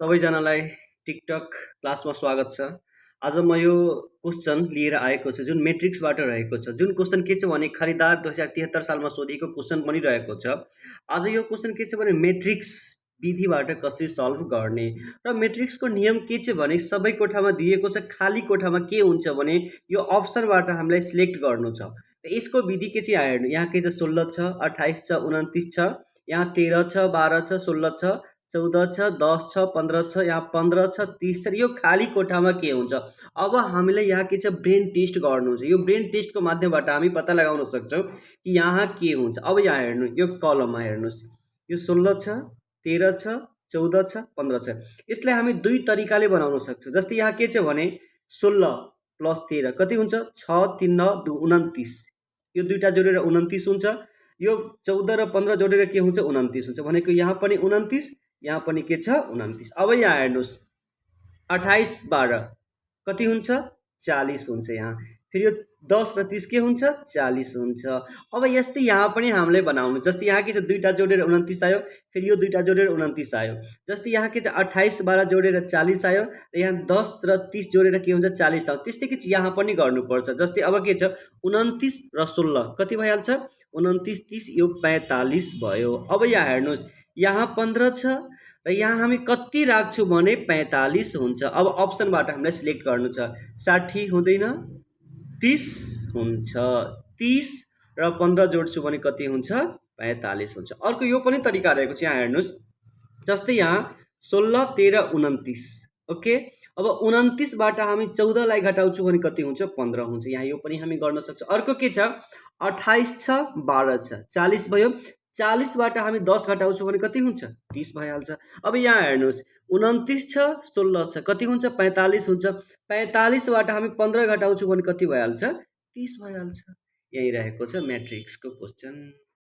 सबैजनालाई टिकटक क्लासमा स्वागत छ। आज म यो क्वेसन लिएर आएको छु जुन मेट्रिक्सबाट रहेको छ। जुन क्वेसन के छ भने खरिदार 2073 सालमा सोधिएको क्वेसन बनिरहेको छ। आज यो क्वेसन के छ भने मेट्रिक्स विधिबाट कसरी सल्भ गर्ने र मेट्रिक्सको नियम के छ भने सबै कोठामा दिएको छ, खाली कोठामा के हुन्छ भने यो अप्सनबाट हामीलाई सिलेक्ट गर्नु छ। यसको विधि के चाहिँ हेर्नु, यहाँ के छ 16 छ, 28 छ, 29 छ, यहाँ 13 छ, 12 छ, 16 छ, 14 छ, 10 छ, 15 छ, यहाँ 15 छ, 30 छ। यो खाली कोठामा के हुन्छ। अब हामीले यहाँ के छ ब्रेन टेस्ट गर्नु छ। यो ब्रेन टेस्टको माध्यमबाट हामी पत्ता लगाउन सक्छौँ कि यहाँ के हुन्छ। अब यहाँ हेर्नु, यो कलममा हेर्नुहोस्, यो 16 छ, 13 छ, 14 छ, 15 छ। यसलाई हामी दुई तरिकाले बनाउन सक्छौँ। जस्तै यहाँ के छ भने 16 प्लस 13 कति हुन्छ, 6 3 9 2 29। यो दुईटा जोडेर 29 हुन्छ। यो 14 र 15 जोडेर के हुन्छ, 29 हुन्छ। भनेको यहाँ पनि 29, यहाँ पनि के छ 29। अब यहाँ हेर्नुहोस् 28 12 कति हुन्छ, 40 हुन्छ। यहाँ फेरि यो 10 र 30 के हुन्छ, 40 हुन्छ। अब यस्तै यहाँ पनि हामीले बनाउनु। जस्तै यहाँ के छ दुईटा जोडेर 29 आयो, फेरि यो दुईटा जोडेर 29 आयो। जस्तै यहाँ के छ 28 12 जोडेर 40 आयो र यहाँ 10 र 30 जोडेर के हुन्छ, 40 आयो। त्यस्तै के छ यहाँ पनि गर्नुपर्छ। जस्तै अब के छ 29 र 16 कति भइहाल्छ, 29 30 यो 45 भयो। अब यहाँ हेर्नुहोस् यहाँ 15 छ र यहाँ हामी कति राख्छौँ भने 45 हुन्छ। अब अप्सनबाट हामीलाई सिलेक्ट गर्नु छ। 60 हुँदैन, 30 हुन्छ। 30 र 15 जोड्छु भने कति हुन्छ, 45 हुन्छ। अर्को यो पनि तरिका रहेको छ। यहाँ हेर्नुहोस् जस्तै यहाँ 16 13 29। ओके, अब 29बाट हामी 14 लाई घटाउँछौँ भने कति हुन्छ, 15 हुन्छ। यहाँ यो पनि हामी गर्न सक्छौँ। अर्को के छ 28 छ 12 छ, 40 भयो। 40बाट हामी 10 घटाउँछौँ भने कति हुन्छ, 30 भइहाल्छ। अब यहाँ हेर्नुहोस् 29 छ 16 छ कति हुन्छ, 45 हुन्छ। 45बाट हामी 15 घटाउँछौँ भने कति भइहाल्छ, 30 भइहाल्छ। यही रहेको छ म्याट्रिक्सको क्वेसन।